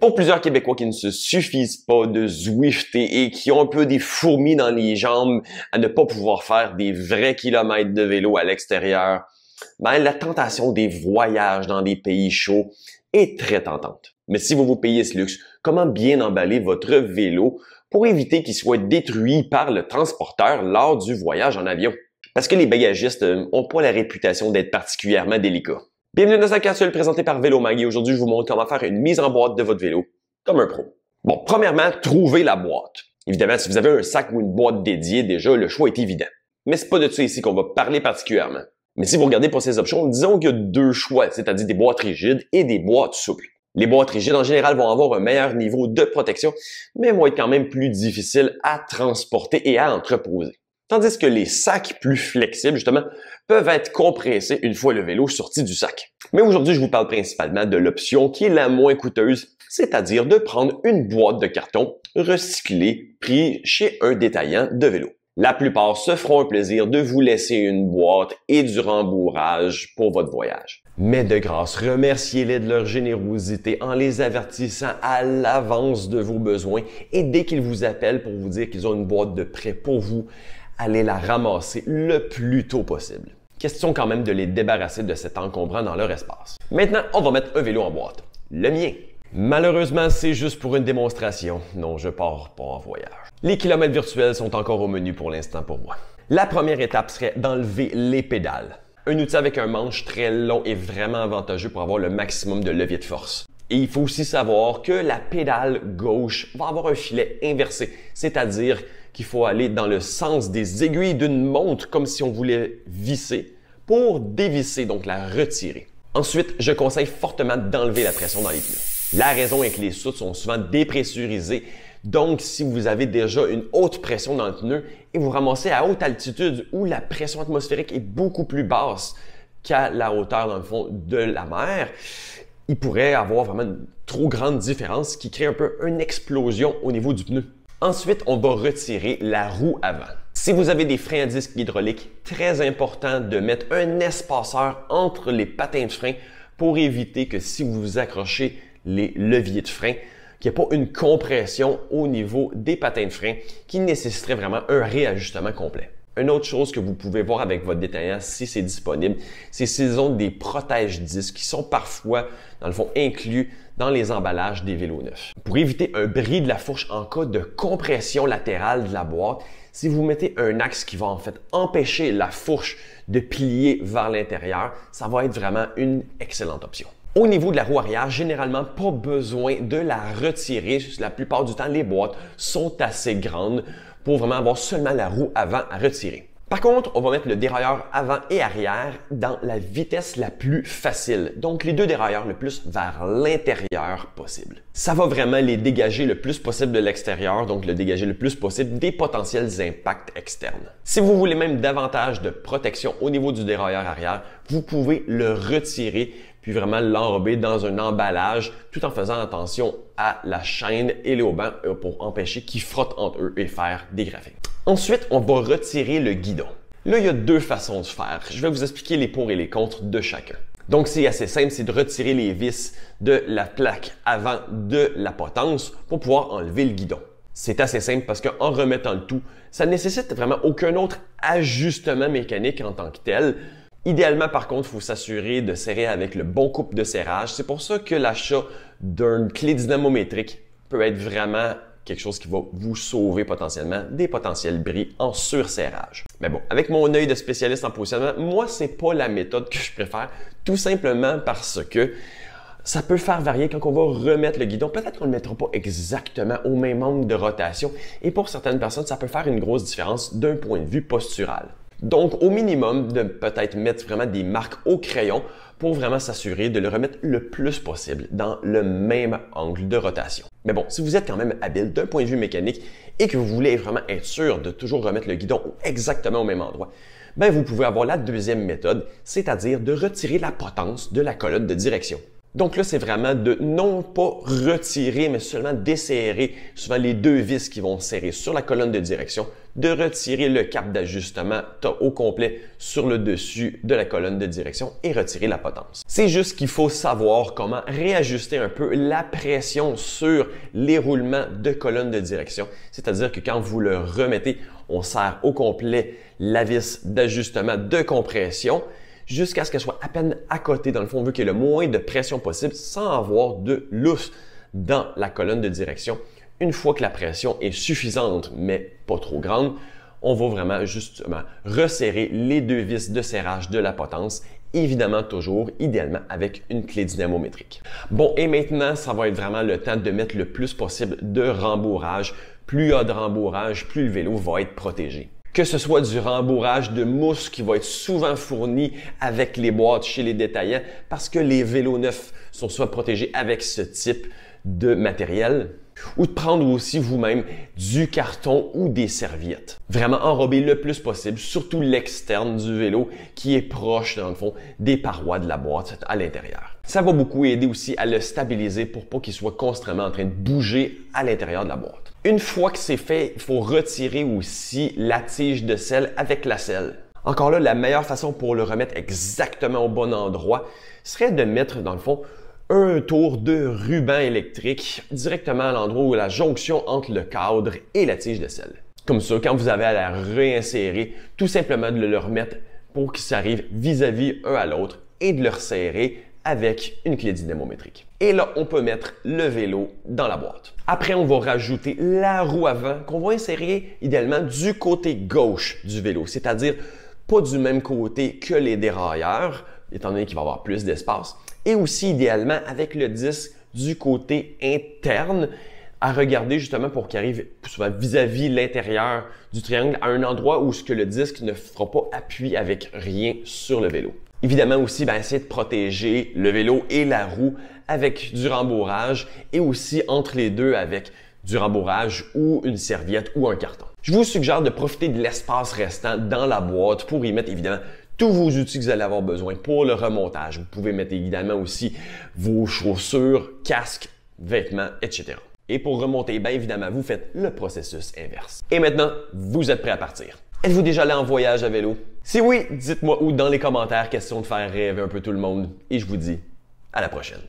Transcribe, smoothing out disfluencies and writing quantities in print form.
Pour plusieurs Québécois qui ne se suffisent pas de zwifter et qui ont un peu des fourmis dans les jambes à ne pas pouvoir faire des vrais kilomètres de vélo à l'extérieur, ben, la tentation des voyages dans des pays chauds est très tentante. Mais si vous vous payez ce luxe, comment bien emballer votre vélo pour éviter qu'il soit détruit par le transporteur lors du voyage en avion? Parce que les bagagistes n'ont pas la réputation d'être particulièrement délicats. Bienvenue dans cette capsule présentée par Vélomag et aujourd'hui je vous montre comment faire une mise en boîte de votre vélo comme un pro. Bon, premièrement, trouvez la boîte. Évidemment, si vous avez un sac ou une boîte dédiée, déjà, le choix est évident. Mais c'est pas de ça ici qu'on va parler particulièrement. Mais si vous regardez pour ces options, disons qu'il y a deux choix, c'est-à-dire des boîtes rigides et des boîtes souples. Les boîtes rigides, en général, vont avoir un meilleur niveau de protection, mais vont être quand même plus difficiles à transporter et à entreposer. Tandis que les sacs plus flexibles, justement, peuvent être compressés une fois le vélo sorti du sac. Mais aujourd'hui, je vous parle principalement de l'option qui est la moins coûteuse, c'est-à-dire de prendre une boîte de carton recyclée pris chez un détaillant de vélo. La plupart se feront un plaisir de vous laisser une boîte et du rembourrage pour votre voyage. Mais de grâce, remerciez-les de leur générosité en les avertissant à l'avance de vos besoins et dès qu'ils vous appellent pour vous dire qu'ils ont une boîte de prêt pour vous, allez la ramasser le plus tôt possible. Question quand même de les débarrasser de cet encombrant dans leur espace. Maintenant, on va mettre un vélo en boîte. Le mien. Malheureusement, c'est juste pour une démonstration. Non, je pars pas en voyage. Les kilomètres virtuels sont encore au menu pour l'instant pour moi. La première étape serait d'enlever les pédales. Un outil avec un manche très long est vraiment avantageux pour avoir le maximum de levier de force. Et il faut aussi savoir que la pédale gauche va avoir un filet inversé, c'est-à-dire qu'il faut aller dans le sens des aiguilles d'une montre comme si on voulait visser pour dévisser, donc la retirer. Ensuite, je conseille fortement d'enlever la pression dans les pneus. La raison est que les soutes sont souvent dépressurisées, donc si vous avez déjà une haute pression dans le pneu et vous ramassez à haute altitude où la pression atmosphérique est beaucoup plus basse qu'à la hauteur dans le fond de la mer, il pourrait avoir vraiment une trop grande différence qui crée un peu une explosion au niveau du pneu. Ensuite, on va retirer la roue avant. Si vous avez des freins à disque hydrauliques, très important de mettre un espaceur entre les patins de frein pour éviter que si vous vous accrochez les leviers de frein, qu'il n'y ait pas une compression au niveau des patins de frein qui nécessiterait vraiment un réajustement complet. Une autre chose que vous pouvez voir avec votre détaillant si c'est disponible, c'est s'ils ont des protège-disques qui sont parfois, dans le fond, inclus dans les emballages des vélos neufs. Pour éviter un bris de la fourche en cas de compression latérale de la boîte, si vous mettez un axe qui va en fait empêcher la fourche de plier vers l'intérieur, ça va être vraiment une excellente option. Au niveau de la roue arrière, généralement pas besoin de la retirer. La plupart du temps, les boîtes sont assez grandes pour vraiment avoir seulement la roue avant à retirer. Par contre, on va mettre le dérailleur avant et arrière dans la vitesse la plus facile. Donc, les deux dérailleurs le plus vers l'intérieur possible. Ça va vraiment les dégager le plus possible de l'extérieur, donc le dégager le plus possible des potentiels impacts externes. Si vous voulez même davantage de protection au niveau du dérailleur arrière, vous pouvez le retirer puis vraiment l'enrober dans un emballage tout en faisant attention à la chaîne et les haubans pour empêcher qu'ils frottent entre eux et faire des graphiques. Ensuite, on va retirer le guidon. Là, il y a deux façons de faire. Je vais vous expliquer les pour et les contre de chacun. Donc, c'est assez simple, c'est de retirer les vis de la plaque avant de la potence pour pouvoir enlever le guidon. C'est assez simple parce qu'en remettant le tout, ça ne nécessite vraiment aucun autre ajustement mécanique en tant que tel. Idéalement, par contre, il faut s'assurer de serrer avec le bon couple de serrage. C'est pour ça que l'achat d'une clé dynamométrique peut être vraiment quelque chose qui va vous sauver potentiellement des potentiels bris en surserrage. Mais bon, avec mon œil de spécialiste en positionnement, moi, c'est pas la méthode que je préfère, tout simplement parce que ça peut faire varier quand on va remettre le guidon. Peut-être qu'on ne le mettra pas exactement au même angle de rotation et pour certaines personnes, ça peut faire une grosse différence d'un point de vue postural. Donc, au minimum, de peut-être mettre vraiment des marques au crayon pour vraiment s'assurer de le remettre le plus possible dans le même angle de rotation. Mais bon, si vous êtes quand même habile d'un point de vue mécanique et que vous voulez vraiment être sûr de toujours remettre le guidon exactement au même endroit, ben vous pouvez avoir la deuxième méthode, c'est-à-dire de retirer la potence de la colonne de direction. Donc là, c'est vraiment de non pas retirer, mais seulement desserrer souvent les deux vis qui vont serrer sur la colonne de direction, de retirer le cap d'ajustement au complet sur le dessus de la colonne de direction et retirer la potence. C'est juste qu'il faut savoir comment réajuster un peu la pression sur les roulements de colonne de direction. C'est-à-dire que quand vous le remettez, on serre au complet la vis d'ajustement de compression jusqu'à ce qu'elle soit à peine à côté. Dans le fond, on veut qu'il y ait le moins de pression possible sans avoir de lousse dans la colonne de direction. Une fois que la pression est suffisante, mais pas trop grande, on va vraiment justement resserrer les deux vis de serrage de la potence, évidemment toujours, idéalement, avec une clé dynamométrique. Bon, et maintenant, ça va être vraiment le temps de mettre le plus possible de rembourrage. Plus il y a de rembourrage, plus le vélo va être protégé. Que ce soit du rembourrage de mousse qui va être souvent fourni avec les boîtes chez les détaillants parce que les vélos neufs sont souvent protégés avec ce type de matériel, ou de prendre aussi vous-même du carton ou des serviettes. Vraiment enrober le plus possible, surtout l'externe du vélo qui est proche, dans le fond, des parois de la boîte à l'intérieur. Ça va beaucoup aider aussi à le stabiliser pour pas qu'il soit constamment en train de bouger à l'intérieur de la boîte. Une fois que c'est fait, il faut retirer aussi la tige de selle avec la selle. Encore là, la meilleure façon pour le remettre exactement au bon endroit serait de mettre, dans le fond, un tour de ruban électrique directement à l'endroit où la jonction entre le cadre et la tige de selle. Comme ça, quand vous avez à la réinsérer, tout simplement de le remettre pour qu'il s'arrive vis-à-vis un à l'autre et de le resserrer avec une clé dynamométrique. Et là, on peut mettre le vélo dans la boîte. Après, on va rajouter la roue avant qu'on va insérer idéalement du côté gauche du vélo, c'est-à-dire pas du même côté que les dérailleurs, étant donné qu'il va y avoir plus d'espace, et aussi idéalement avec le disque du côté interne à regarder justement pour qu'il arrive souvent vis-à-vis l'intérieur du triangle à un endroit où ce que le disque ne fera pas appui avec rien sur le vélo. Évidemment aussi, essayer de protéger le vélo et la roue avec du rembourrage et aussi entre les deux avec du rembourrage ou une serviette ou un carton. Je vous suggère de profiter de l'espace restant dans la boîte pour y mettre évidemment tous vos outils que vous allez avoir besoin pour le remontage. Vous pouvez mettre évidemment aussi vos chaussures, casques, vêtements, etc. Et pour remonter, évidemment, vous faites le processus inverse. Et maintenant, vous êtes prêt à partir. Êtes-vous déjà allé en voyage à vélo? Si oui, dites-moi où dans les commentaires, question de faire rêver un peu tout le monde. Et je vous dis à la prochaine.